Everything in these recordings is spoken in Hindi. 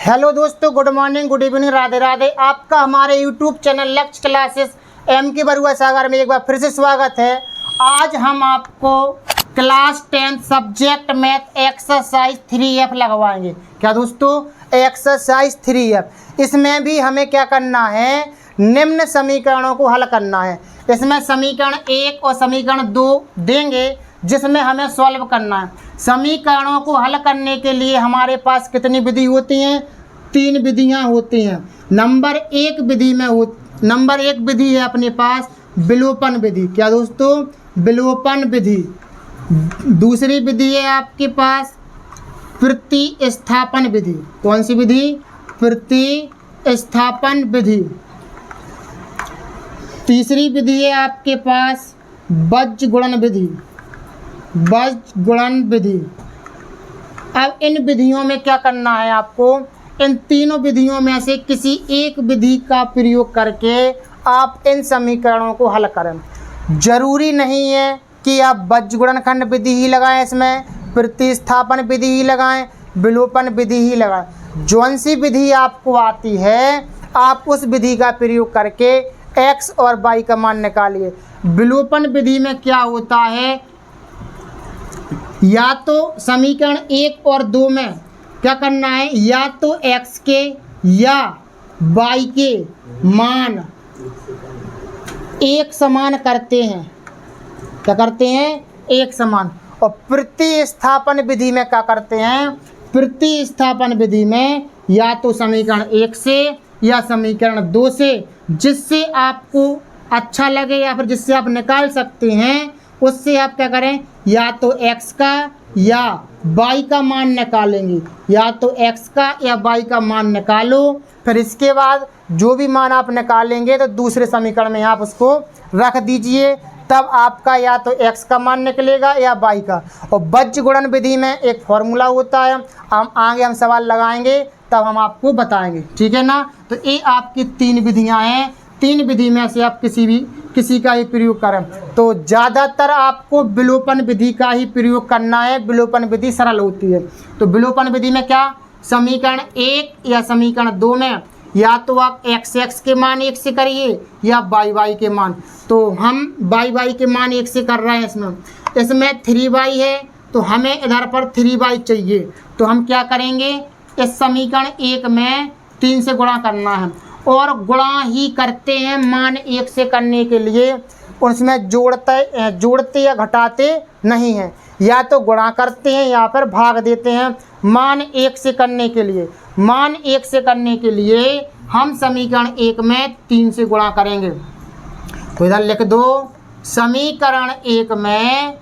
हेलो दोस्तों, good morning, good evening, Radhe Radhe. आपका हमारे यूट्यूब चैनल लक्ष्य क्लासेस एम के बरुआ सागर में एक बार फिर से स्वागत है। आज हम आपको class 10 subject math exercise 3F लगवाएंगे। क्या दोस्तों? Exercise 3F। इसमें भी हमें क्या करना है? निम्न समीकरणों को हल करना है। इसमें समीकरण 1 और समीकरण 2 देंगे जिसमें हमें सॉल्व करना है। समीकरणों को हल करने के लिए हमारे पास कितनी विधि होती हैं? 3 विधियां होती हैं। नंबर एक विधि है अपने पास विलोपन विधि। क्या दोस्तों? विलोपन विधि। दूसरी विधि है आपके पास प्रतिस्थापन विधि। कौन सी विधि? प्रतिस्थापन विधि। तीसरी विधि है आपके पास बीजगुणन विधि। बीजगुणन विधि। अब इन विधियों में क्या करना है आपको? इन तीनों विधियों में से किसी एक विधि का प्रयोग करके आप इन समीकरणों को हल करें। जरूरी नहीं है कि आप बीजगुणनखंड विधि ही लगाएं, इसमें प्रतिस्थापन विधि ही लगाएं, विलोपन विधि ही लगाएं। जौन सी विधि आपको आती है आप उस विधि का प्रयोग करके x और y का मान निकालिए। विलोपन विधि में क्या होता है? या तो समीकरण 1 और 2 में क्या करना है? या तो x के या y के मान एक समान करते हैं। क्या करते हैं? एक समान। और प्रतिस्थापन विधि में क्या करते हैं? प्रतिस्थापन विधि में या तो समीकरण 1 से या समीकरण 2 से, जिससे आपको अच्छा लगे या फिर जिससे आप निकाल सकते हैं, उससे आप क्या करें? या तो x का या y का मान निकालेंगे। या तो x का या y का मान निकालो, फिर इसके बाद जो भी मान आप निकालेंगे तो दूसरे समीकरण में आप उसको रख दीजिए। तब आपका या तो x का मान निकलेगा या y का। और बीजगुणन विधि में एक फॉर्मूला होता है, हम आगे हम सवाल लगाएंगे तब हम आपको बताएंगे। ठीक है ना? तो ये आपकी 3 विधियां हैं। 3 विधि में से आप किसी का ही प्रयोग करें। तो ज़्यादातर आपको विलोपन विधि का ही प्रयोग करना है। विलोपन विधि सरल होती है। तो विलोपन विधि में क्या? समीकरण 1 या समीकरण 2 में या तो आप x के मान 1 से करिए या y के मान। तो हम y के मान 1 से कर रहे हैं। इसमें 3y है तो हमें इधर पर 3y चाहिए। तो हम क्या करेंगे? इस समीकरण 1 में 3 से गुणा करना है और गुणा ही करते हैं मान 1 से करने के लिए। उसमें जोड़ते या घटाते नहीं हैं। या तो गुणा करते हैं या फिर भाग देते हैं मान 1 से करने के लिए। मान 1 से करने के लिए हम समीकरण 1 में 3 से गुणा करेंगे। तो इधर लिख दो, समीकरण 1 में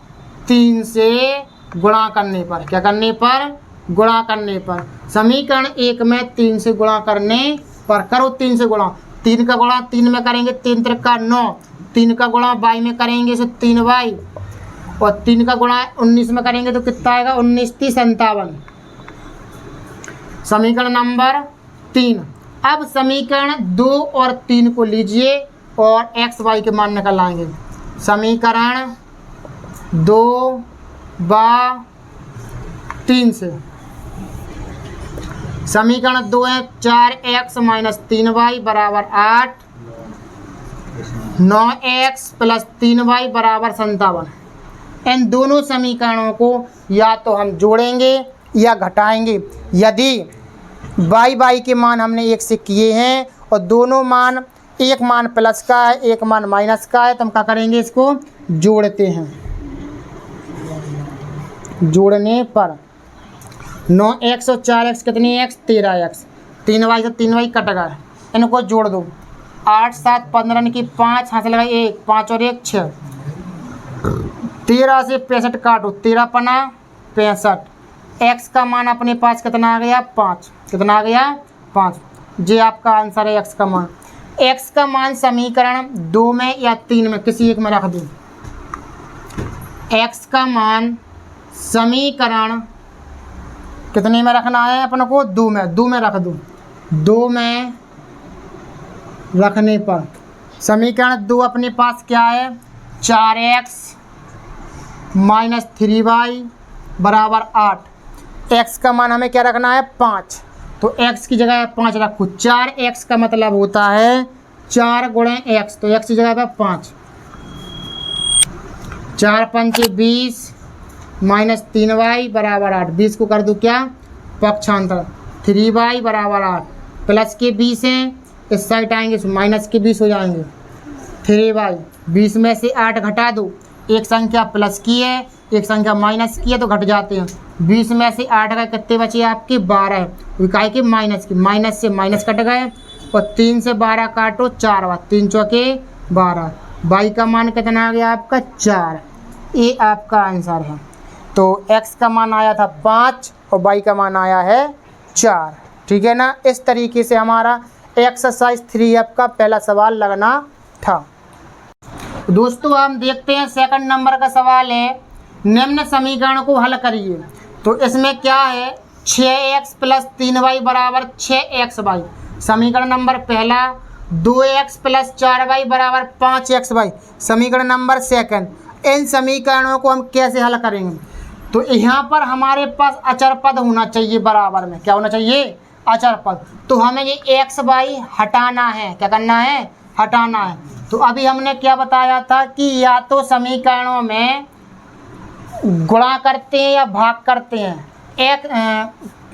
3 से गुणा करने पर। क्या करने पर? गुणा करने पर। समीकरण 1 में 3 से गुणा करने पर करो 3 से गुणा। 3 का गुणा 3 में करेंगे, 3 त्रिक का 9। 3 का गुणा y में करेंगे तो 3y। और 3 का गुणा 19 में करेंगे तो कितना आएगा? 19 × 57। समीकरण नंबर 3। अब समीकरण 2 और 3 को लीजिए और x y के मान निकल आएंगे। समीकरण 2 व 3 से समीकरण 2 है 4x - 3y = 8, 9x + 3y = 57। इन दोनों समीकरणों को या तो हम जोड़ेंगे या घटाएंगे। यदि y के मान हमने 1 से किए हैं और दोनों मान, एक मान प्लस का है एक मान माइनस का है, तो हम क्या करेंगे? इसको जोड़ते हैं। जोड़ने पर 9x और 4x कितनी x? 13x। 3y से 3y कट गए, इनको जोड़ दो। 8 7 15 की 5 हाथ लगा 1, 5 और 1 6। 13 से 65 काटो, 13 पना 65। x का मान अपने पास कितना आ गया? 5। कितना आ गया? 5। ये आपका आंसर है x का मान। x का मान समीकरण 2 में या 3 में किसी एक में रख दो। x का मान समीकरण कितने में रखना है अपन को? 2 में। 2 में रख दो। 2 में रखने पर समीकरण 2 अपने पास क्या है? 4x - 3y = 8। x का मान हमें क्या रखना है? 5। तो x की जगह 5 रखो। 4x का मतलब होता है 4 गुणे x, तो x की जगह पे 5। 4 पंचे 20 माइनस 3y बराबर 8। 20 को कर दूँ क्या पक्षांतर, 3y बराबर 8। प्लस के 20 हैं, इस साइड आएंगे माइनस के 20 हो जाएंगे। 3y 20 में से 8 घटा दो, एक संख्या प्लस की है एक संख्या माइनस की है तो घट जाते हैं। 20 में से 8 गए, कितने बचे आपके 12, इकाई के माइनस की, माइनस से माइनस कट गए और 3 से 12 काटो 4 बार, 3 चौके 12। y का मान कितना आ गया आपका 4। ये आपका आंसर है। तो x का मान आया था 5 और y का मान आया है 4। ठीक है ना। इस तरीके से हमारा एक्सरसाइज 3F का पहला सवाल लगना था। दोस्तों हम देखते हैं सेकंड नंबर का सवाल है, निम्न समीकरण को हल करिए। तो इसमें क्या है, 6x प्लस 3y बराबर 6xy। समीकरण नंबर पहला। 2x प्लस 4y बराबर 5xy। समीकरण नंबर सेकंड। इन समीकरणों को हम कैसे हल करेंगे, तो यहाँ पर हमारे पास अचर पद होना चाहिए बराबर में। क्या होना चाहिए, अचर पद। तो हमें ये xy हटाना है। क्या करना है, हटाना है। तो अभी हमने क्या बताया था कि या तो समीकरणों में गुणा करते हैं या भाग करते हैं, एक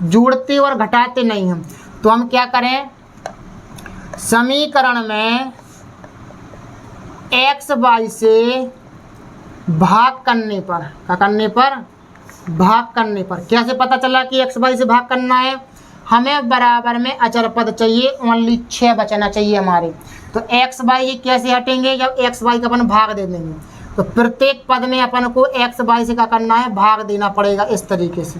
जोड़ते और घटाते नहीं हम। तो हम क्या करें, समीकरण में xy से भाग करने पर, क्या करने पर, भाग करने पर। कैसे पता चला कि xy से भाग करना है, हमें बराबर में अचर पद चाहिए, ओनली 6 बचना चाहिए हमारे। तो xy कैसे हटेंगे, जब xy का अपन भाग दे देंगे। तो प्रत्येक पद में अपन को xy से क्या करना है, भाग देना पड़ेगा इस तरीके से।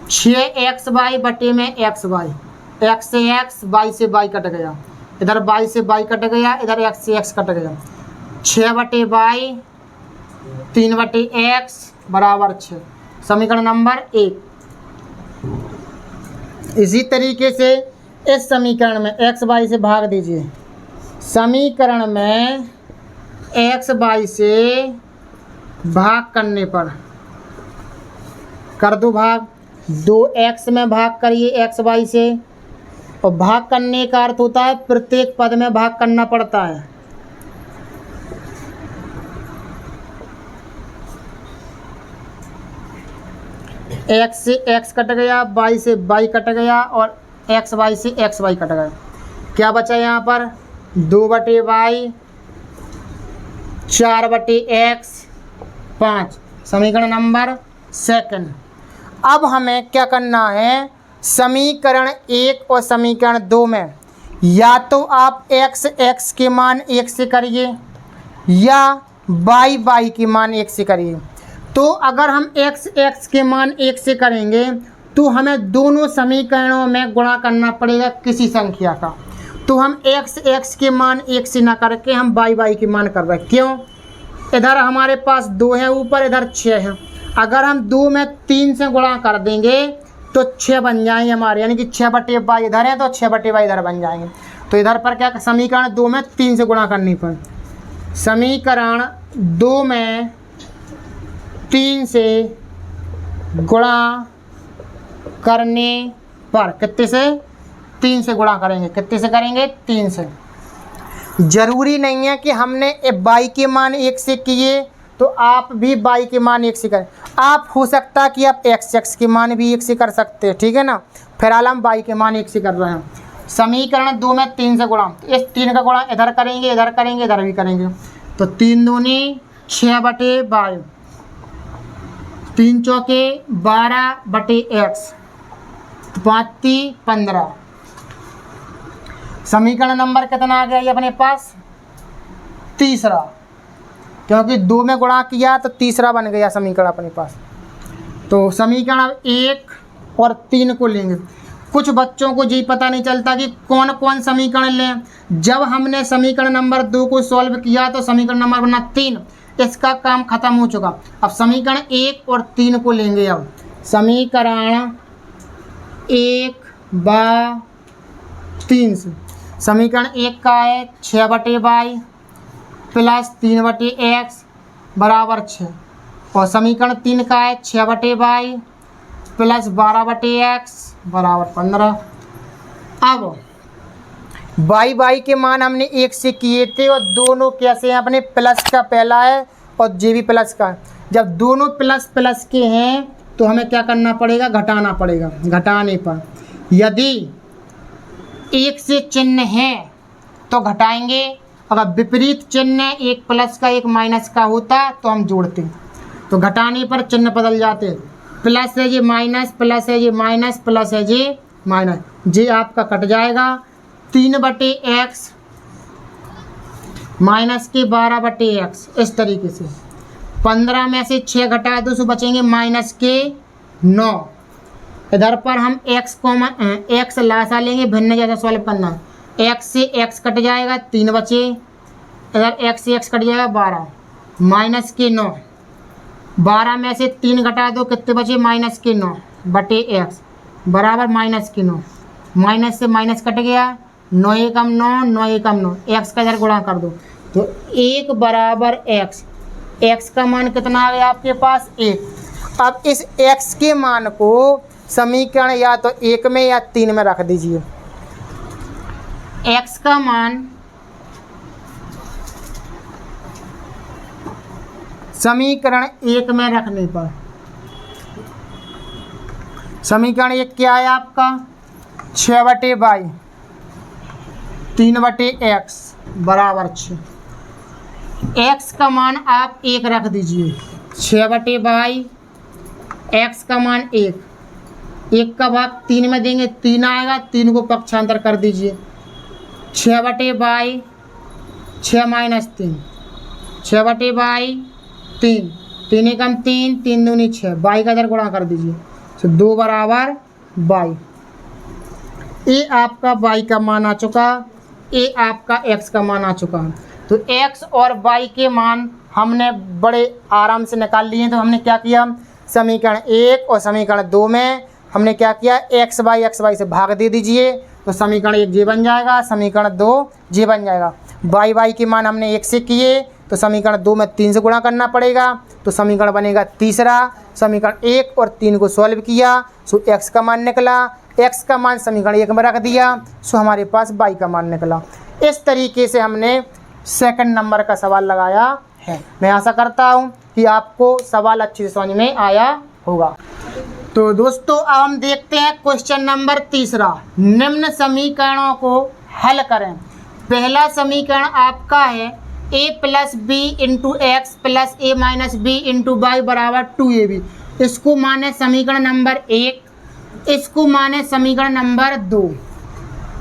6xy बटे में xy, x से x, y से y कट गया, इधर y से y कट गया, इधर x से x कट गया। 6 बटे y, 3 बटे x बराबर 6। समीकरण नंबर 1। इसी तरीके से इस समीकरण में xy से भाग दीजिए। समीकरण में xy से भाग करने पर कर दो भाग, 2x में भाग करिए xy से। और भाग करने का अर्थ होता है प्रत्येक पद में भाग करना पड़ता है। x से x कट गया, y से y कट गया और xy से xy कट गया। क्या बचा यहाँ पर, 2 बटे y, 4 बटे x, 5। समीकरण नंबर सेकंड। अब हमें क्या करना है, समीकरण 1 और समीकरण 2 में या तो आप x के मान 1 से करिए या y के मान 1 से करिए। तो अगर हम x के मान 1 से करेंगे तो हमें दोनों समीकरणों में गुणा करना पड़ेगा किसी संख्या का। तो हम x के मान 1 से ना करके हम y के मान कर रहे हैं। क्यों, इधर हमारे पास 2 है ऊपर, इधर 6 है। अगर हम 2 में 3 से गुणा कर देंगे तो 6 बन जाएंगे हमारे, यानी कि 6 बटे y इधर है तो 6 बटे y इधर बन जाएंगे। तो इधर पर क्या, समीकरण 2 में 3 से गुणा करने पर, समीकरण 2 में 3 से गुणा करने पर, कितने से, 3 से गुणा करेंगे। कितने से करेंगे, 3 से। जरूरी नहीं है कि हमने y के मान 1 से किए तो आप भी y के मान 1 से करें। आप हो सकता है कि आप x के मान भी 1 से कर सकते हैं, ठीक है ना। फिलहाल हम y के मान 1 से कर रहे हैं। समीकरण 2 में 3 से गुणा, तो इस 3 का गुणा इधर करेंगे, इधर करेंगे, इधर भी करेंगे। तो 3 दूनी 6 बटे y, 3 चौके 12 बटे x, 5 × 15। समीकरण नंबर कितना आ गया ये अपने पास, तीसरा, क्योंकि 2 में गुणा किया तो तीसरा बन गया समीकरण अपने पास। तो समीकरण 1 और 3 को लेंगे। कुछ बच्चों को ये पता नहीं चलता कि कौन कौन समीकरण लें। जब हमने समीकरण नंबर 2 को सॉल्व किया तो समीकरण नंबर बना 3, इसका काम खत्म हो चुका। अब समीकरण 1 और 3 को लेंगे। अब समीकरण 1 व 3 से, समीकरण 1 का है 6 बटे y प्लस 3 बटे x बराबर 6, और समीकरण 3 का है 6 बटे y प्लस 12/x बराबर 15। अब y के मान हमने 1 से किए थे और दोनों कैसे हैं अपने, प्लस का पहला है और जे भी प्लस का। जब दोनों प्लस प्लस के हैं तो हमें क्या करना पड़ेगा, घटाना पड़ेगा। घटाने पर यदि 1 से चिन्ह है तो घटाएंगे, अगर विपरीत चिन्ह एक प्लस का एक माइनस का होता तो हम जोड़ते, तो घटाने पर चिन्ह बदल जाते। प्लस है ये माइनस, प्लस है ये माइनस, प्लस है ये माइनस, ये आपका कट जाएगा। 3/x माइनस के 12/x इस तरीके से। 15 में से 6 घटा दो तो बचेंगे माइनस के 9। इधर पर हम x लासा लेंगे, भिन्न जैसा सॉल्व करना। x से x कट जाएगा, 3 बचे। इधर x से x कट जाएगा 12, माइनस के 9। 12 में से 3 घटा दो, कितने बचे, माइनस के 9/x बराबर माइनस के 9। माइनस से माइनस कट गया, 9 एकम 9, 9 एकम 9, x का इधर गुणा कर दो तो 1 बराबर x। x का मान कितना आ गया आपके पास, 1। अब इस x के मान को समीकरण या तो 1 में या 3 में रख दीजिए। x का मान समीकरण 1 में रखने पर, समीकरण 1 क्या है आपका, 6/y 3/x बराबर 6। x का मान आप 1 रख दीजिए, 6/y, x का मान 1 का भाग 3 में देंगे, 3 आएगा, 3 को पक्षांतर कर दीजिए। 6/y 6 - 3, 6/y 3, 3 एकम 3, 3 दूनी 6, y का इधर गुणा कर दीजिए तो 2 बराबर y। ये आपका y का मान आ चुका, ये आपका x का मान आ चुका। तो x और y के मान हमने बड़े आराम से निकाल लिए। तो हमने क्या किया, समीकरण 1 और समीकरण 2 में हमने क्या किया, x y से भाग दे दीजिए तो समीकरण 1 ये बन जाएगा, समीकरण 2 ये बन जाएगा। y के मान हमने 1 से किए तो समीकरण 2 में 3 से गुणा करना पड़ेगा तो समीकरण बनेगा तीसरा। समीकरण 1 और 3 को सॉल्व किया सो x का मान निकला, x का मान समीकरण 1 में रख दिया सो हमारे पास y का मान निकला। इस तरीके से हमने सेकंड नंबर का सवाल लगाया है। मैं आशा करता हूँ कि आपको सवाल अच्छे से समझ में आया होगा। तो दोस्तों अब हम देखते हैं क्वेश्चन नंबर तीसरा। निम्न समीकरणों को हल करें। पहला समीकरण आपका है a + b × x + a - b × y बराबर 2ab। इसको माने समीकरण नंबर 1, इसको माने समीकरण नंबर 2।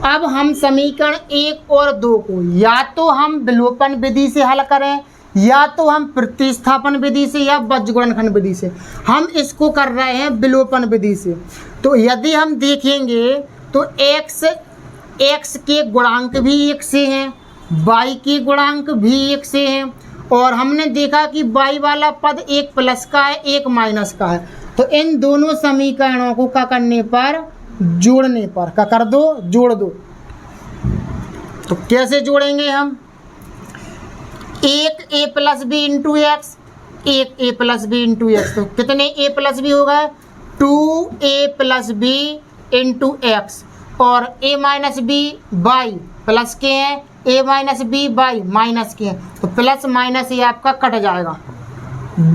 अब हम समीकरण 1 और 2 को या तो हम विलोपन विधि से हल करें या तो हम प्रतिस्थापन विधि से या बीजगणित विधि से। हम इसको कर रहे हैं विलोपन विधि से। तो यदि हम देखेंगे तो x के गुणांक भी 1 से हैं, y के गुणांक भी 1 से हैं और हमने देखा कि y वाला पद एक प्लस का है एक माइनस का है। तो इन दोनों समीकरणों को क्या करने पर, जोड़ने पर क्या कर दो, जोड़ दो। तो कैसे जोड़ेंगे हम, एक a + b × x, एक a + b × x। तो कितने a + b होगा, 2a + b × x और a - b y प्लस के हैं, a - b y माइनस के हैं। तो प्लस माइनस ये आपका कट जाएगा।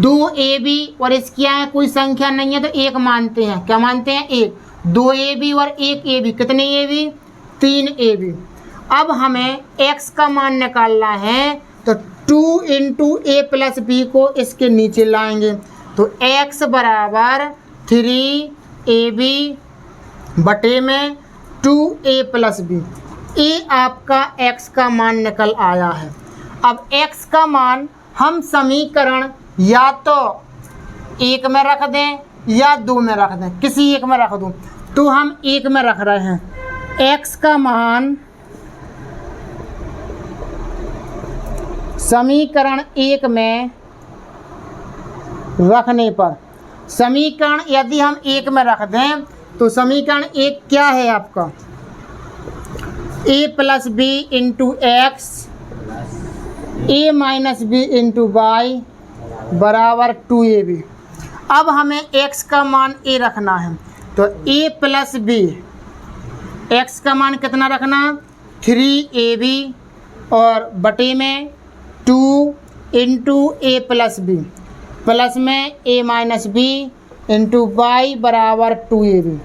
2ab और इसकी यहाँ कोई संख्या नहीं है तो 1 मानते हैं। क्या मानते हैं, 1। 2ab और 1ab, कितने ab, 3ab। अब हमें x का मान निकालना है तो 2 × a + b को इसके नीचे लाएंगे तो x बराबर 3ab बटे में 2a + b। ये आपका x का मान निकल आया है। अब x का मान हम समीकरण या तो 1 में रख दें या 2 में रख दें, किसी एक में रख दूं। तो हम 1 में रख रहे हैं। x का मान समीकरण 1 में रखने पर, समीकरण यदि हम 1 में रख दें तो समीकरण 1 क्या है आपका, a + b × x a - b × y बराबर 2ab। अब हमें x का मान a रखना है, तो a प्लस बी, x का मान कितना रखना, 3ab और बटे में 2 into a plus B plus में a minus B into Y बराबर 2ab।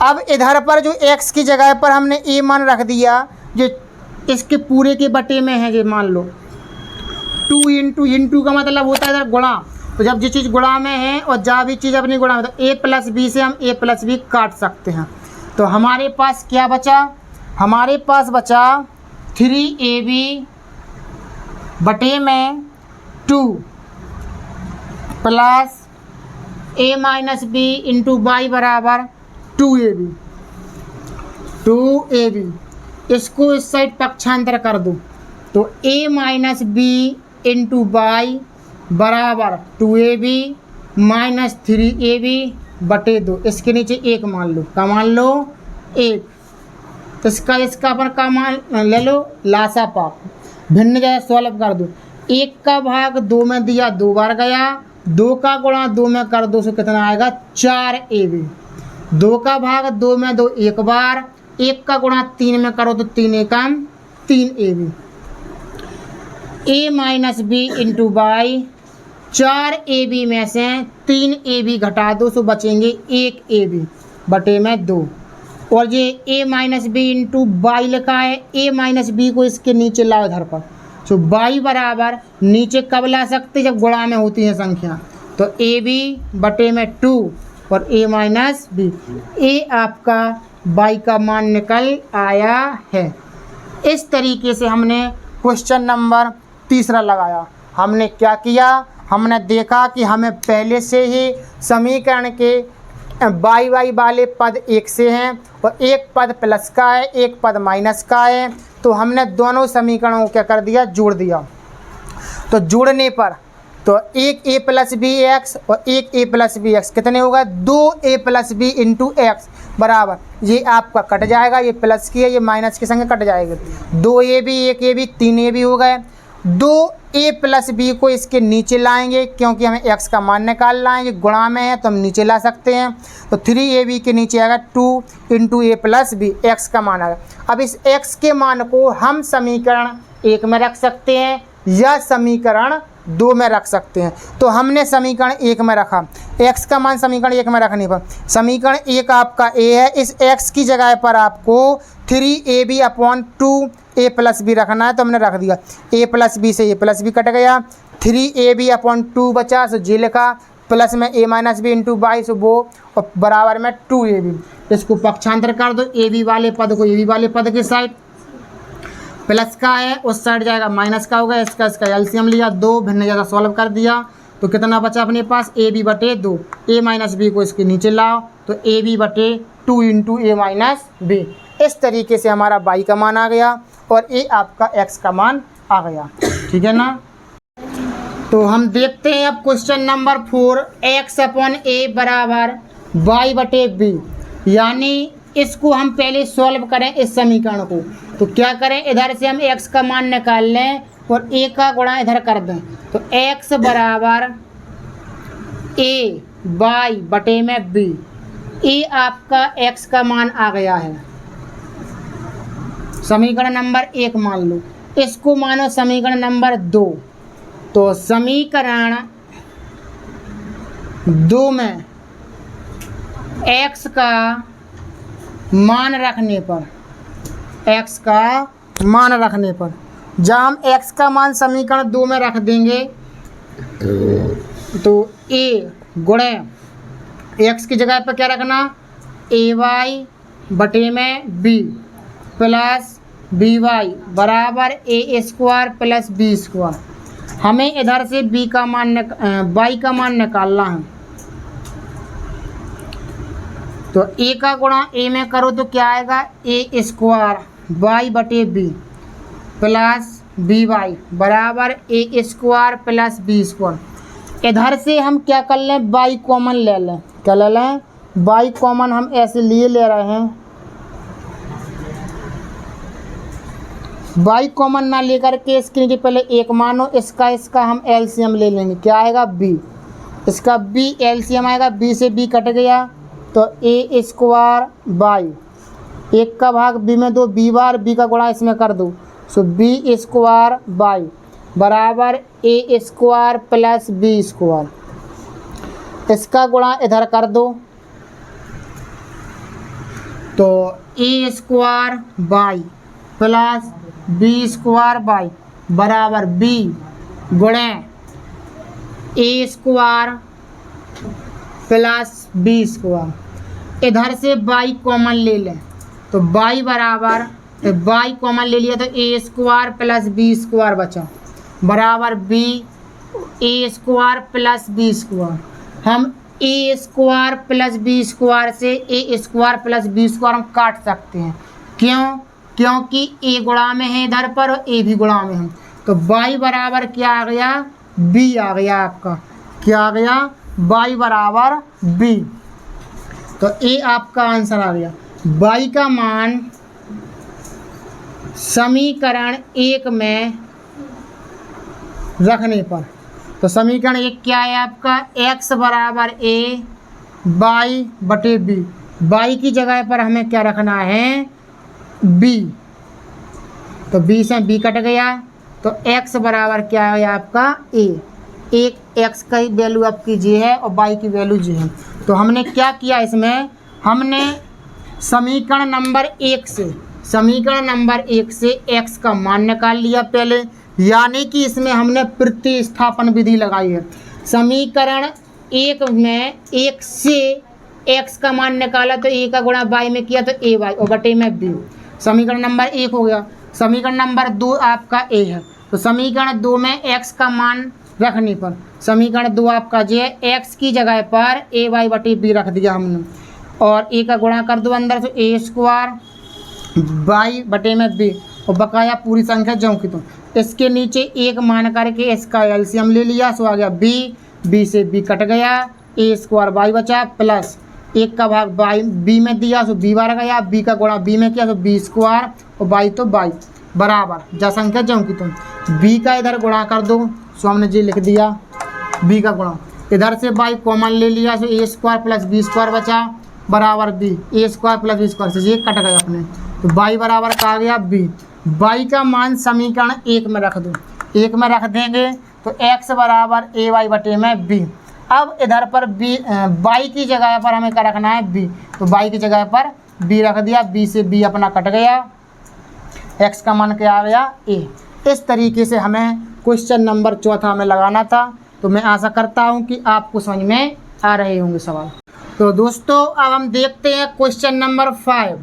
अब इधर पर जो x की जगह पर हमने a मान रख दिया, जो इसके पूरे के बटे में है, ये मान लो 2 इंटू का मतलब होता है इधर गुणा, तो जब जो चीज़ गुणा में है और जहाँ भी चीज़ अपनी गुणा में, तो a प्लस बी से हम a प्लस बी काट सकते हैं। तो हमारे पास क्या बचा, हमारे पास बचा 3ab बटे में 2 plus a minus B into Y बराबर 2ab। इसको इस साइड पक्षांतर कर दो, तो a minus B into Y बराबर 2ab माइनस 3ab बटे 2। इसके नीचे 1 मान लो, का मान लो 1। इसका अपन का मान ले लो, लासा पाप भिन्न जगह सॉल्व कर दो। 1 का भाग 2 में दिया 2 बार गया, 2 का गुणा 2 में कर दो, सो कितना आएगा 4ab। 2 का भाग 2 में 2 1 बार, 1 का गुणा 3 में करो तो 3 एकम 3ab। a minus B into Y, 4ab में से 3ab घटा दो, सो बचेंगे 1ab बटे में 2। और ये a minus B into Y लिखा है, a माइनस बी को इसके नीचे लाओ इधर पर, सो वाई बराबर नीचे कब ला सकते, जब गुणा में होती है संख्या, तो ab बटे में 2 और a माइनस बी। a आपका वाई का मान निकल आया है। इस तरीके से हमने क्वेश्चन नंबर 3 लगाया। हमने क्या किया, हमने देखा कि हमें पहले से ही समीकरण के वाई वाले पद एक से हैं और एक पद प्लस का है, एक पद माइनस का है, तो हमने दोनों समीकरणों को क्या कर दिया, जोड़ दिया। तो जोड़ने पर तो एक a प्लस बी एक्स और एक a प्लस बी एक्स कितने होगा, 2a plus B into x बराबर, ये आपका कट जाएगा, ये प्लस की है, ये माइनस की संख्या कट जाएगी, 2ab 1ab 3ab हो गए। 2a प्लस बी को इसके नीचे लाएंगे, क्योंकि हमें x का मान निकालना है, ये गुणा में है तो हम नीचे ला सकते हैं। तो 3ab के नीचे आएगा 2 into a plus B, X का मान आएगा। अब इस x के मान को हम समीकरण 1 में रख सकते हैं या समीकरण 2 में रख सकते हैं। तो हमने समीकरण 1 में रखा, x का मान समीकरण 1 में रखने पर समीकरण 1 आपका a है, इस x की जगह पर आपको 3ab upon 2a plus B रखना है, तो हमने रख दिया। a प्लस बी से a प्लस बी कट गया, 3ab अपॉन 2 बचा, सो जी लिखा, प्लस में a minus B into Y, so वो और बराबर में 2ab। इसको पक्षांतर कर दो, ab वाले पद को ab वाले पद के साइड, प्लस का है उस साइड जाएगा माइनस का होगा, इसका एलसीएम लिया, 2 भिन्न जगह सॉल्व कर दिया, तो कितना बचा अपने पास, ab बटे 2। a माइनस बी को इसके नीचे लाओ, तो ab बटे 2 इंटू a माइनस बी। इस तरीके से हमारा y का मान आ गया और a आपका x का मान आ गया, ठीक है ना। तो हम देखते हैं अब question number 4, x upon a बराबर y बटे बी, यानी इसको हम पहले सॉल्व करें इस समीकरण को। तो क्या करें, इधर से हम x का मान निकाल लें और a का गुणा इधर कर दें, तो x बराबर a y बटे में b। a आपका x का मान आ गया है, समीकरण नंबर 1 मान लो, इसको मानो समीकरण नंबर 2। तो समीकरण 2 में x का मान रखने पर, x का मान रखने पर जब हम x का मान समीकरण 2 में रख देंगे, तो a गुणे x की जगह पर क्या रखना, ay बटे में b प्लस बी वाई बराबर A square plus B square. हमें इधर से b का मान y का मान निकालना है, तो a का गुणा a में करो तो क्या आएगा, ए स्क्वायर वाई बटे बी प्लस बी वाई बराबर A square plus B square. इधर से हम क्या कर लें, y कॉमन ले लें, क्या ले लें, y कॉमन हम ऐसे लिए ले रहे हैं, y कॉमन ना लेकर के इसके नीचे पहले 1 मानो, इसका हम एलसीएम ले लेंगे, क्या आएगा b। इसका बी एलसीएम आएगा, बी से बी कट गया तो ए स्क्वायर बाई, एक का भाग बी में दो, बी बार बी का गुणा इसमें कर दो, सो बी स्क्वायर बाई बराबर A square plus B square. इसका गुणा इधर कर दो तो A square by plus B square by बराबर बी गुणे A square plus B square. इधर से बाई कॉमन ले लें तो बाई बराबर, तो बाई कॉमन ले लिया तो A square plus B square बचा बराबर बी ए स्क्वायर प्लस बी स्क्वायर। हम ए स्क्वायर प्लस बी स्क्वायर से ए स्क्वायर प्लस बी स्क्वायर हम काट सकते हैं, क्यों? क्योंकि ए गुणा में है इधर पर और ए भी गुणा में है, तो बाई बराबर क्या आ गया? बी आ गया आपका। क्या आ गया? बाई बराबर बी। तो ए आपका आंसर आ गया। बाई का मान समीकरण 1 में रखने पर, तो समीकरण 1 क्या है आपका? x बराबर ए बाई बटे बी। बाई की जगह पर हमें क्या रखना है? b। तो b से b कट गया तो x बराबर क्या है आपका? a। एक x का ही वैल्यू आप कीजिए है और y की वैल्यू जी है। तो हमने क्या किया इसमें? हमने समीकरण नंबर 1 से x का मान निकाल लिया पहले, यानी कि इसमें हमने प्रतिस्थापन विधि लगाई है। समीकरण 1 में 1 से x का मान निकाला तो a का गुणा y में किया तो a y और बटे में b। समीकरण नंबर 1 हो गया। समीकरण नंबर 2 आपका a है, तो समीकरण 2 में x का मान रखने पर समीकरण 2 आपका जो है x की जगह पर a y बटे b रख दिया हमने और a का गुणा कर दो अंदर तो a स्क्वायर y बटे में b और बकाया पूरी संख्या जो की तो इसके नीचे एक मान करके इसका एलसीएम ले लिया, सो आ गया b से b कट गया, a स्क्वायर y बचा प्लस एक का भाग बाई बी में दिया सो बी बार गया, बी का गुणा बी में किया तो बी स्क्वायर और बाई तो बाई बराबर जा संख्या जो की तुम बी का इधर गुणा कर दो, सो हमने जी लिख दिया बी का गुणा, इधर से बाई कॉमन ले लिया सो ए स्क्वायर प्लस बी स्क्वायर बचा बराबर बी, ए स्क्वायर प्लस बी स्क्वायर से ये कट गया अपने, तो बाई बराबर का आ गया बी। बाई का मान समीकरण 1 में रख दो, 1 में रख देंगे तो x बराबर ए वाई बटे में बी। अब इधर पर बी बाई की जगह पर हमें क्या रखना है? बी, तो बाई की जगह पर बी रख दिया, बी से बी अपना कट गया, x का मान क्या आ गया? ए। इस तरीके से हमें क्वेश्चन नंबर 4 में लगाना था। तो मैं आशा करता हूं कि आपको समझ में आ रहे होंगे सवाल। तो दोस्तों अब हम देखते हैं क्वेश्चन नंबर 5।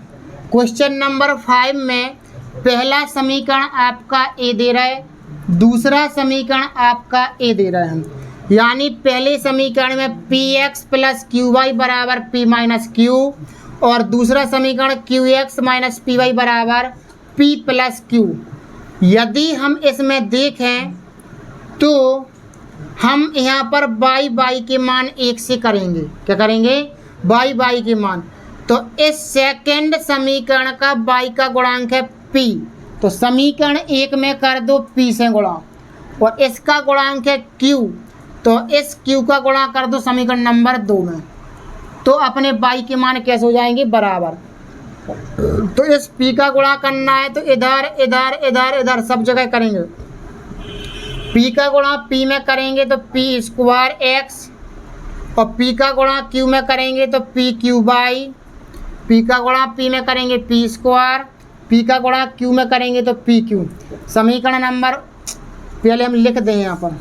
क्वेश्चन नंबर 5 में पहला समीकरण आपका ए दे रहा है, दूसरा समीकरण आपका ए दे रहा है, यानी पहले समीकरण में P X plus Q Y बराबर पी माइनस क्यू और दूसरा समीकरण Q X minus P Y बराबर पी प्लस क्यू। यदि हम इसमें देखें तो हम यहाँ पर बाई के मान 1 से करेंगे। क्या करेंगे? बाई के मान। तो इस सेकंड समीकरण का बाई का गुणांक है p, तो समीकरण 1 में कर दो p से गुणा और इसका गुणांक है q, तो इस q का गुणा कर दो समीकरण नंबर 2 में, तो अपने बाई के मान कैसे हो जाएंगे? बराबर। तो इस p का गुणा करना है तो इधर इधर इधर इधर सब जगह करेंगे। p का गुणा p में करेंगे तो p स्क्वायर x और p का गुणा q में करेंगे तो p क्यू बाई, p का गुणा p में करेंगे p स्क्वायर, p का गुणा q में करेंगे तो p क्यू। समीकरण नंबर पहले हम लिख दें यहाँ पर,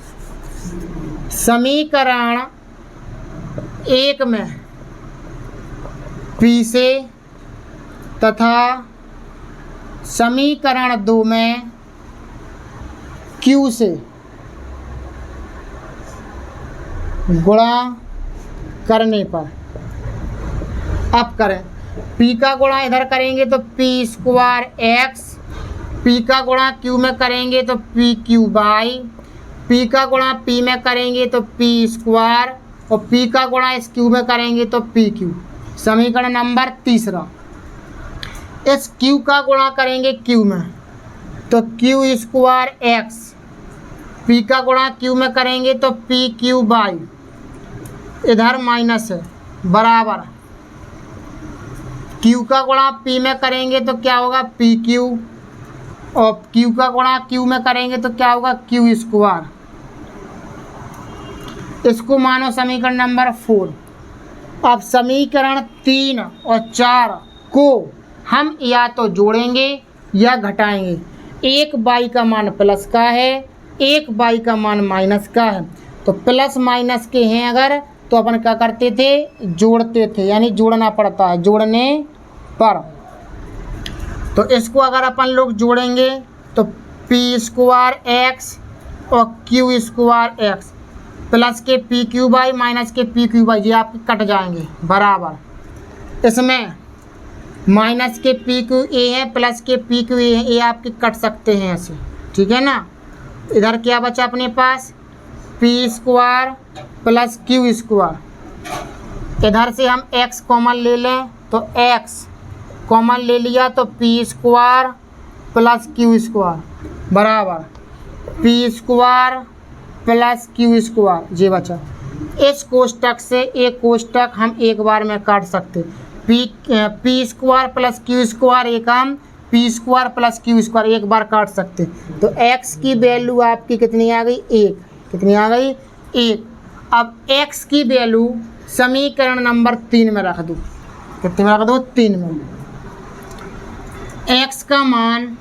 समीकरण 1 में p से तथा समीकरण 2 में q से गुणा करने पर अब करें p का गुणा इधर करेंगे तो p स्क्वायर x, p का गुणा q में करेंगे तो p क्यू बाई, p का गुणा p में करेंगे तो p स्क्वायर और p का गुणा इस q में करेंगे तो p क्यू। समीकरण नंबर 3, इस q का गुणा करेंगे q में तो q स्क्वायर x, p का गुणा q में करेंगे तो p क्यू बाई इधर माइनस है बराबर क्यू का गुणा पी में करेंगे तो क्या होगा पी क्यू, और क्यू का गुणा क्यू में करेंगे तो क्या होगा क्यू स्क्वायर। इसको मानो समीकरण नंबर 4। अब समीकरण 3 और 4 को हम या तो जोड़ेंगे या घटाएंगे। एक बाई का मान प्लस का है, एक बाई का मान माइनस का है, तो प्लस माइनस के हैं अगर तो अपन क्या करते थे जोड़ते थे, यानी जोड़ना पड़ता है जोड़ने पर। तो इसको अगर अपन लोग जोड़ेंगे तो पी स्क्वायर एक्स और क्यू स्क्वायर एक्स प्लस के पी क्यू बाई माइनस के पी क्यू बाई, ये आपके कट जाएंगे बराबर। इसमें माइनस के पी क्यू ए है प्लस के पी क्यू ए है, ये आपके कट सकते हैं ऐसे, ठीक है ना। इधर क्या बचा अपने पास P square plus Q square. इधर से हम x कॉमन ले लें तो x कॉमन ले लिया तो P square plus Q square बराबर P square plus Q square, ये बचा। इस कोष्टक से एक कोष्टक हम एक बार में काट सकते, P square plus Q square एक हम P square plus Q square एक बार काट सकते। तो x की वैल्यू आपकी कितनी आ गई 1, कितनी आ गई 1। अब x की वैल्यू समीकरण नंबर 3 में रख दो, कितने में रख दो 3 में। x का मान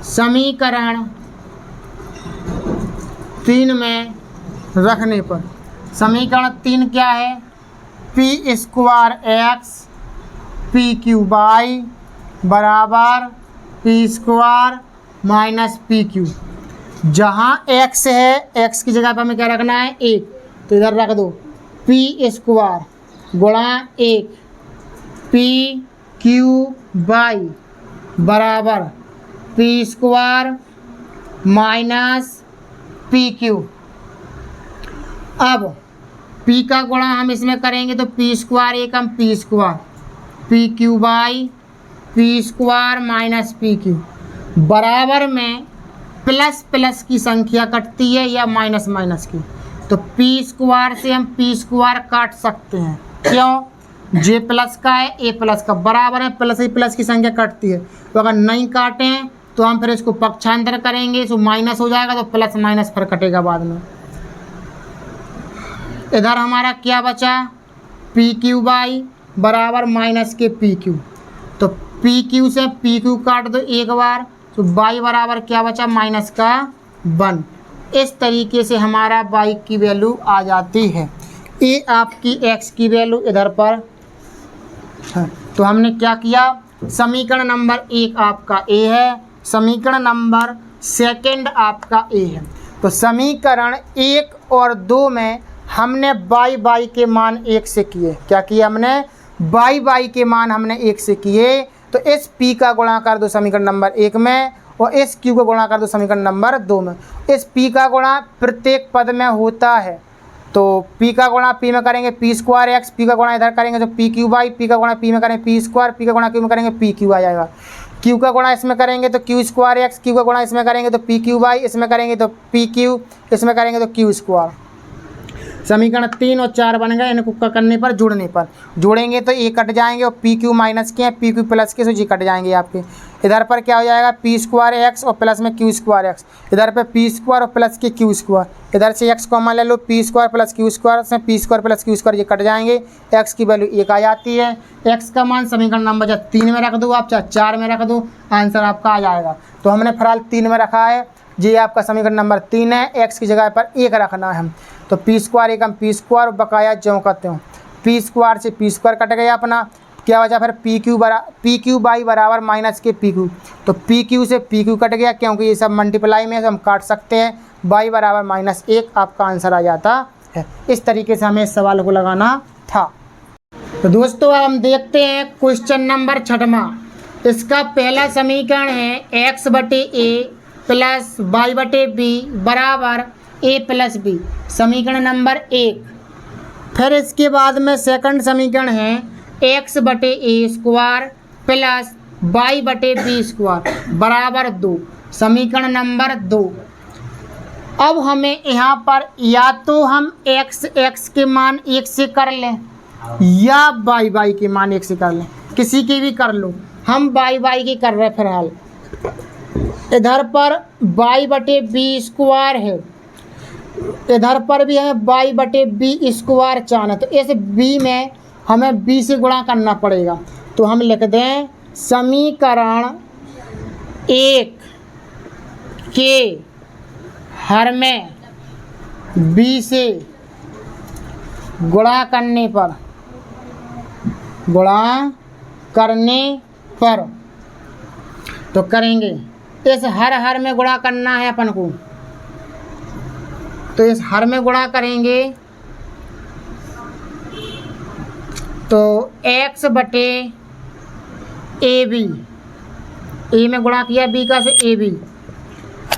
समीकरण 3 में रखने पर समीकरण 3 क्या है P square X P Q by बराबर P square minus P Q. जहाँ x है x की जगह पर हमें क्या रखना है 1, तो इधर रख दो पी स्क्वायर गुणा 1 पी क्यू बाई बराबर P square minus P Q. अब p का गुणा हम इसमें करेंगे तो पी स्क्वायर एक हम P square P Q by P square minus P Q बराबर में प्लस प्लस की संख्या कटती है या माइनस माइनस की, तो पी स्क्वायर से हम पी स्क्वायर काट सकते हैं। क्यों जे प्लस का है ए प्लस का बराबर है, प्लस ही प्लस की संख्या कटती है। तो अगर नहीं काटें तो हम फिर इसको पक्षांतर करेंगे तो माइनस हो जाएगा, तो प्लस माइनस फिर कटेगा बाद में। इधर हमारा क्या बचा पी क्यू बाई बराबर माइनस के पी क्यू, तो पी क्यू से पी क्यू काट दो एक बार, तो बाई बराबर क्या बचा माइनस का 1। इस तरीके से हमारा बाई की वैल्यू आ जाती है। ये आपकी एक्स की वैल्यू इधर पर है। तो हमने क्या किया समीकरण नंबर 1 आपका ए है, समीकरण नंबर 2 आपका ए है। तो समीकरण 1 और 2 में हमने बाई के मान 1 से किए। क्या किया हमने बाई के मान हमने 1 से किए। तो इस p का गुणा कर दो समीकरण नंबर 1 में और इस q का गुणा कर दो समीकरण नंबर 2 में। इस p का गुणा प्रत्येक पद में होता है, तो p का गुणा p में करेंगे पी स्क्वायर एक्स, p का गुणा इधर करेंगे तो पी क्यू बाई, p का गुणा p में करेंगे पी स्क्वायर, p का गुणा q में करेंगे पी क्यू आ जाएगा। q का गुणा इसमें करेंगे तो क्यू स्क्वायर एक्स, q का गुणा इसमें करेंगे तो पी क्यू बाई, इसमें करेंगे तो पी क्यू, इसमें करेंगे तो क्यू स्क्वायर। समीकरण 3 और 4 बन गए। इनको करने पर जोड़ने पर जोड़ेंगे तो ये कट जाएंगे और पी क्यू माइनस के हैं पी क्यू प्लस के, तो जी कट जाएंगे आपके। इधर पर क्या हो जाएगा पी स्क्वायर एक्स और प्लस में क्यू स्क्वायर एक्स, इधर पे पी स्क्वायर और प्लस के क्यू स्क्वायर, इधर से एक्स कॉमन ले लो P square plus Q square से P square plus Q square, ये कट जाएंगे। एक्स की वैल्यू 1 आ जाती है। एक्स का मान समीकरण नंबर 3 में रख दो आप, चाहे 4 में रख दो, आंसर आपका आ जाएगा। तो हमने फिलहाल 3 में रखा है, ये आपका समीकरण नंबर 3 है। एक्स की जगह पर 1 रखना है हम, तो पी स्क्वायर एक हम पी स्क्वायर बकाया ज्यों करते हो, पी स्क्वायर से पी स्क्वायर कट गया अपना, क्या बचा फिर पी क्यू बाई बराबर माइनस के पी क्यू, तो पी क्यू से पी क्यू कट गया क्योंकि ये सब मल्टीप्लाई में है तो हम काट सकते हैं। बाई बराबर -1 आपका आंसर आ जाता है। इस तरीके से हमें इस सवाल को लगाना था। तो दोस्तों अब हम देखते हैं क्वेश्चन नंबर 6वां। इसका पहला समीकरण है एक्स बटे ए प्लस वाई बटे बी बराबर ए प्लस बी, समीकरण नंबर 1। फिर इसके बाद में सेकंड समीकरण है एक्स बटे ए स्क्वायर प्लस वाई बटे बी स्क्वायर बराबर 2, समीकरण नंबर 2। अब हमें यहाँ पर या तो हम x के मान 1 से कर लें या y के मान 1 से कर लें, किसी की भी कर लो। हम y की कर रहे हैं फिलहाल। इधर पर y बटे बी स्क्वायर है, इधर पर भी हमें y बटे बी स्क्वायर चाहना, तो इस b में हमें b से गुणा करना पड़ेगा। तो हम लिख दें समीकरण 1 के हर में b से गुणा करने पर तो करेंगे, इस हर में गुणा करना है अपन को, तो इस हर में गुणा करेंगे तो x बटे ए बी, ए में गुणा किया b का से ए बी,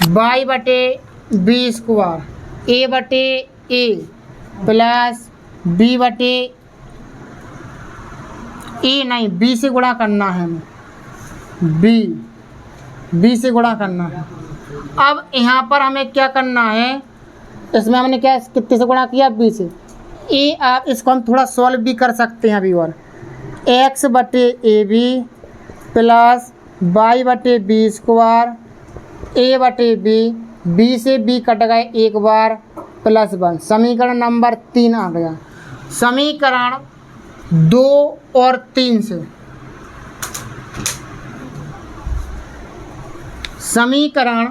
y बटे बी स्क्वायर, ए बटे ए प्लस बी बटे ए, नहीं बी से गुणा करना है हमें, बी से गुणा करना है। अब यहाँ पर हमें क्या करना है, इसमें हमने क्या कितने से गुणा किया, बी से। ए आप इसको हम थोड़ा सॉल्व भी कर सकते हैं अभी, और x बटे ए बी प्लस y बटे बी स्क्वायर, ए बटे बी से बी कट गए एक बार, प्लस 1, समीकरण नंबर 3 आ गया। समीकरण 2 और 3 से, समीकरण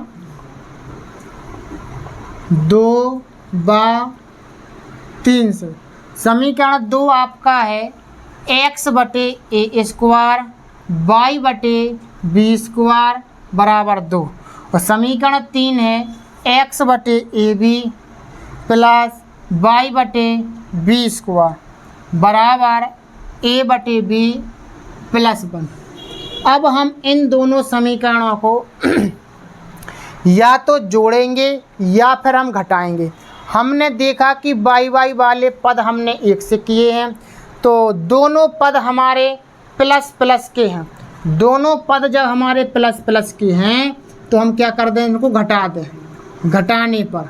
2 व 3 से, समीकरण 2 आपका है x बटे ए स्क्वायर y बटे बी स्क्वायर बराबर 2, और समीकरण 3 है x बटे ए बी प्लस y बटे बी स्क्वायर बराबर ए बटे बी प्लस 1। अब हम इन दोनों समीकरणों को या तो जोड़ेंगे या फिर हम घटाएंगे। हमने देखा कि y वाले पद हमने 1 से किए हैं, तो दोनों पद हमारे प्लस प्लस के हैं। दोनों पद जब हमारे प्लस प्लस के हैं तो हम क्या कर दें, इनको घटा दें। घटाने पर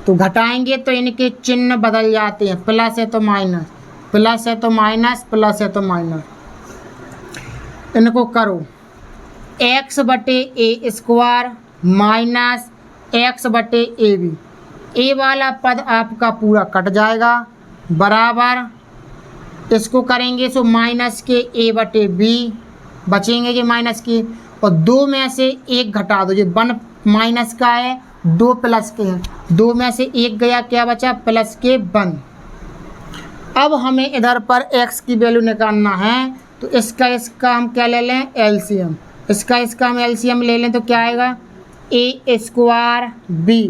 तो घटाएंगे तो इनके चिन्ह बदल जाते हैं, प्लस है तो माइनस, प्लस है तो माइनस, प्लस है तो माइनस। इनको करो x बटे ए स्क्वायर माइनस x बटे ए बी, ए वाला पद आपका पूरा कट जाएगा बराबर, इसको करेंगे सो माइनस के ए बटे बी बचेंगे जी माइनस के, और 2 में से 1 घटा दो, जो 1 माइनस का है 2 प्लस के हैं, 2 में से 1 गया, क्या बचा प्लस के 1। अब हमें इधर पर x की वैल्यू निकालना है, तो इसका हम क्या ले लें, एलसीएम। इसका हम एलसीएम ले लें तो क्या आएगा, ए स्क्वायर बी,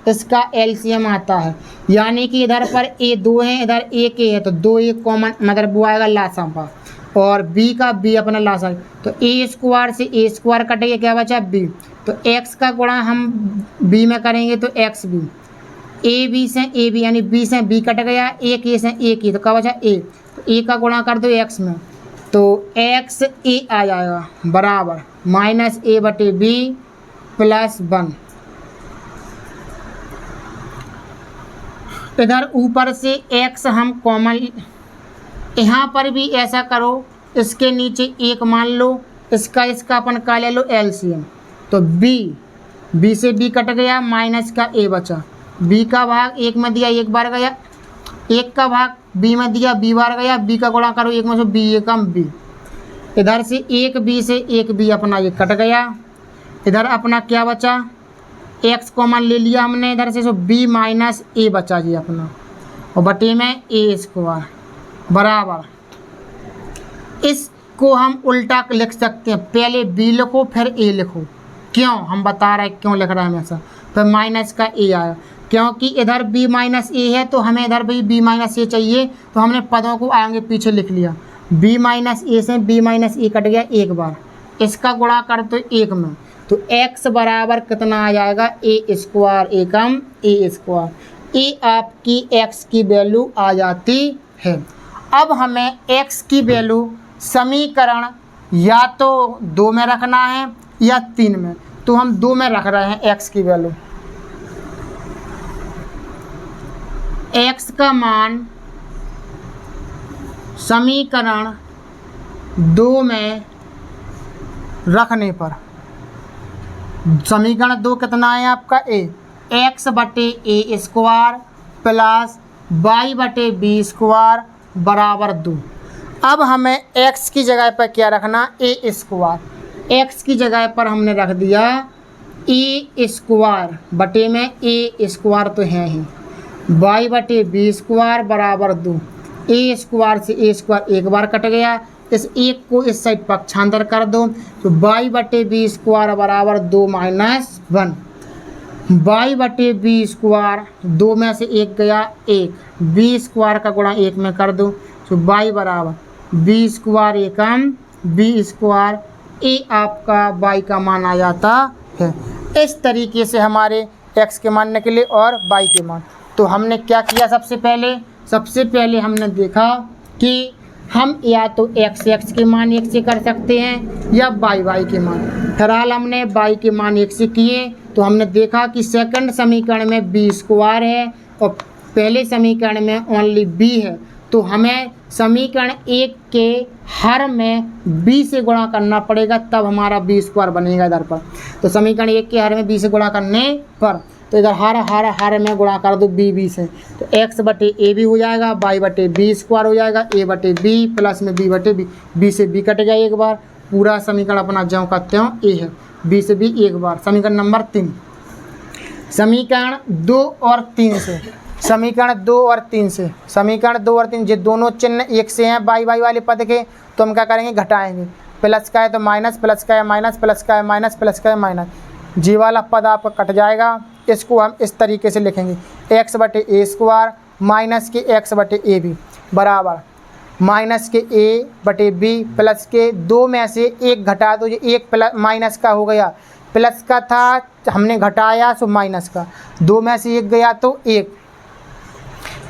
इसका एलसीएम आता है, यानी कि इधर पर ए 2 है, इधर 1 है, तो 2 1 कॉमन, मतलब वो आएगा लासापा, और बी का बी अपना लासा, तो ए स्क्वायर से ए स्क्वायर कटेगा, क्या बचा बी, तो एक्स का गुणा हम बी में करेंगे तो एक्स बी, ए बी से ए बी, यानी बी से बी कट गया, एक ए से एक ही, तो क्या बचा ए, तो ए का गुणा कर दो एक्स में, तो एक्स ए आ जाएगा बराबर माइनस ए बटे बी प्लस 1। इधर ऊपर से x हम कॉमन, यहाँ पर भी ऐसा करो, इसके नीचे 1 मान लो, इसका अपन का ले लो एलसीएम, तो b से b कट गया, माइनस का a बचा, b का भाग 1 में दिया 1 बार गया, 1 का भाग b में दिया b बार गया, b का गुणा करो 1 में से b 1 b, इधर से 1 b से 1 b अपना ये कट गया, इधर अपना क्या बचा, x कॉमन ले लिया हमने इधर से, सो b माइनस a बचा जी अपना, और बटे में a स्क्वायर बराबर, इसको हम उल्टा लिख सकते हैं, पहले b लिखो फिर a लिखो, क्यों हम बता रहे हैं क्यों लिख रहे हैं हमेशा, फिर माइनस का a आया, क्योंकि इधर b माइनस a है तो हमें इधर भी b माइनस a चाहिए, तो हमने पदों को आगे पीछे लिख लिया, b माइनस a से b माइनस a कट गया एक बार, इसका गुणा कर तो 1 में, तो x बराबर कितना आ जाएगा, ए स्क्वायर एकम ए स्क्वायर, ए आपकी x की वैल्यू आ जाती है। अब हमें x की वैल्यू समीकरण या तो 2 में रखना है या 3 में, तो हम 2 में रख रहे हैं x की वैल्यू। x का मान समीकरण 2 में रखने पर, समीकरण 2 कितना है आपका a, x बटे a स्क्वायर प्लस y बटे b स्क्वायर बराबर 2। अब हमें x की जगह पर क्या रखना, a स्क्वायर। x की जगह पर हमने रख दिया a स्क्वायर बटे में a स्क्वायर तो है ही, y बटे b स्क्वायर बराबर 2। a स्क्वायर से a स्क्वायर एक बार कट गया, इस एक को इस साइड पक्षांतर कर दो तो y बटे बी स्क्वायर बराबर 2 माइनस 1। y बटे बी स्क्वायर 2 में से एक गया 1, बी स्क्वायर का गुणा 1 में कर दो तो y बराबर बी स्क्वायर एकम बी स्क्वायर, ए आपका y का मान आ जाता है। इस तरीके से हमारे x के मान निकले और y के मान। तो हमने क्या किया, सबसे पहले हमने देखा कि हम या तो x के मान 1 से कर सकते हैं या y के मान। फिलहाल हमने y के मान 1 से किए तो हमने देखा कि सेकंड समीकरण में b स्क्वायर है और पहले समीकरण में ओनली b है, तो हमें समीकरण 1 के हर में b से गुणा करना पड़ेगा, तब हमारा b स्क्वायर बनेगा इधर पर। तो समीकरण 1 के हर में b से गुणा करने पर, तो इधर हर में गुणा कर दो b से, तो x बटे a भी हो जाएगा, y बटे b स्क्वायर हो जाएगा, a बटे b प्लस में b बटे b से b कट गया एक बार, पूरा समीकरण अपना ज्यों करते हो a है, b से b एक बार। समीकरण नंबर 3, समीकरण 2 और 3 से, समीकरण 2 और 3 जो दोनों चिन्ह एक से हैं y वाले पद के, तो हम क्या करेंगे, घटाएंगे। प्लस का है तो माइनस, प्लस का है माइनस, प्लस का है माइनस, प्लस का है माइनस, जी वाला पद आपका कट जाएगा। इसको हम इस तरीके से लिखेंगे, x बटे a स्क्वायर माइनस के x बटे ए बी बराबर माइनस के a बटे b प्लस के 2 में से 1 घटा दो, जो 1 प्लस माइनस का हो गया, प्लस का था हमने घटाया सो माइनस का, 2 में से 1 गया तो 1।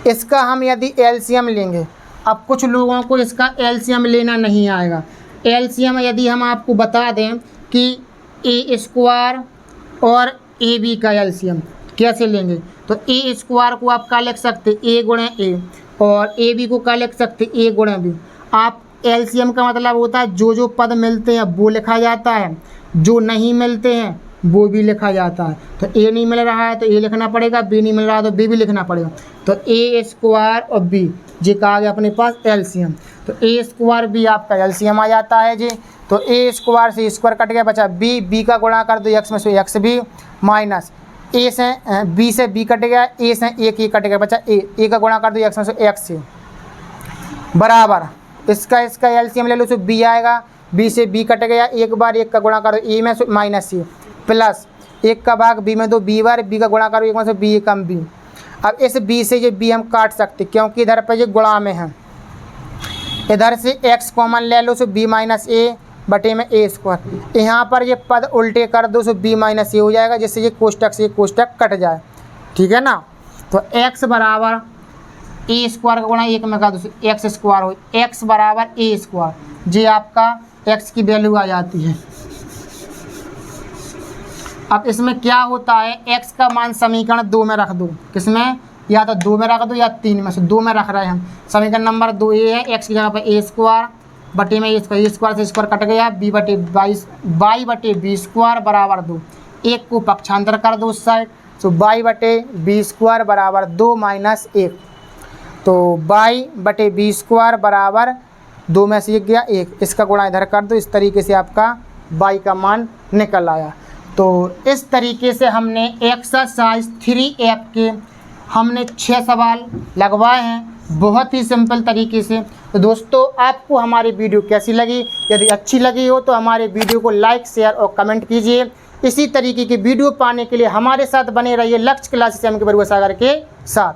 इसका हम यदि एलसीएम लेंगे, अब कुछ लोगों को इसका एलसीएम लेना नहीं आएगा। एलसीएम यदि हम आपको बता दें कि a स्क्वायर और ए बी का एलसीएम कैसे लेंगे, तो ए स्क्वायर को आप क्या लिख सकते, ए गुणे ए, और ए बी को क्या लिख सकते, ए गुणे बी। आप एलसीएम का मतलब होता है जो पद मिलते हैं वो लिखा जाता है, जो नहीं मिलते हैं वो भी लिखा जाता है। तो ए नहीं मिल रहा है तो ए लिखना पड़ेगा, बी नहीं मिल रहा है तो बी भी लिखना पड़ेगा। तो ए स्क्वायर और बी जी का आ गया अपने पास एलसीएम, तो ए स्क्वायर बी आपका एलसीएम आ जाता है जी। तो ए स्क्वायर से स्क्वायर कट गया, बचा बी का गुणा कर दो एक्स में से एक्स बी माइनस ए से बी से बी कट गया, ए से एक ही कट गया, बचा ए का गुणा कर दो एक्स में से एक्स से बराबर इसका एलसीएम ले लो तो बी आएगा, बी से बी कट गया, एक बार 1 का गुणा करो ए में से माइनस सी प्लस 1 का भाग बी में दो, बी बार बी का गुणा करो 1 में से बी कम बी। अब इस बी से ये बी हम काट सकते क्योंकि इधर पर ये गुणा में है, इधर से x कॉमन ले लो सो b माइनस ए बटे में ए स्क्वायर, यहाँ पर ये पद उल्टे कर दो सो b माइनस ए हो जाएगा, जिससे ये कोष्टक से कोष्टक कट जाए, ठीक है ना। तो x बराबर ए स्क्वायर का गुणा 1 में कर दो एक्स स्क्वायर हो, x बराबर ए स्क्वायर, जी आपका x की वैल्यू आ जाती है। अब इसमें क्या होता है, x का मान समीकरण 2 में रख दो, किसमें, या तो 2 में रख दो या 3 में से 2 में रख रहे हैं हम। समीकरण नंबर 2 ये है, x की जगह पर ए स्क्वायर बटे में ए स्क्वायर से स्क्वायर कट गया, b बटे वाई बटे बी स्क्वायर बराबर 2, 1 को पक्षांतर कर दो उस साइड, तो y बटे बी स्क्वायर बराबर 2 माइनस 1, तो y बटे बी स्क्वायर बराबर 2 में से 1 गया 1, इसका गुणा इधर कर दो, इस तरीके से आपका y का मान निकल आया। तो इस तरीके से हमने एक्सरसाइज 3F के हमने 6 सवाल लगवाए हैं बहुत ही सिंपल तरीके से। तो दोस्तों आपको हमारी वीडियो कैसी लगी, यदि अच्छी लगी हो तो हमारे वीडियो को लाइक शेयर और कमेंट कीजिए। इसी तरीके की वीडियो पाने के लिए हमारे साथ बने रहिए लक्ष्य क्लासेस के बरुआ सागर के साथ।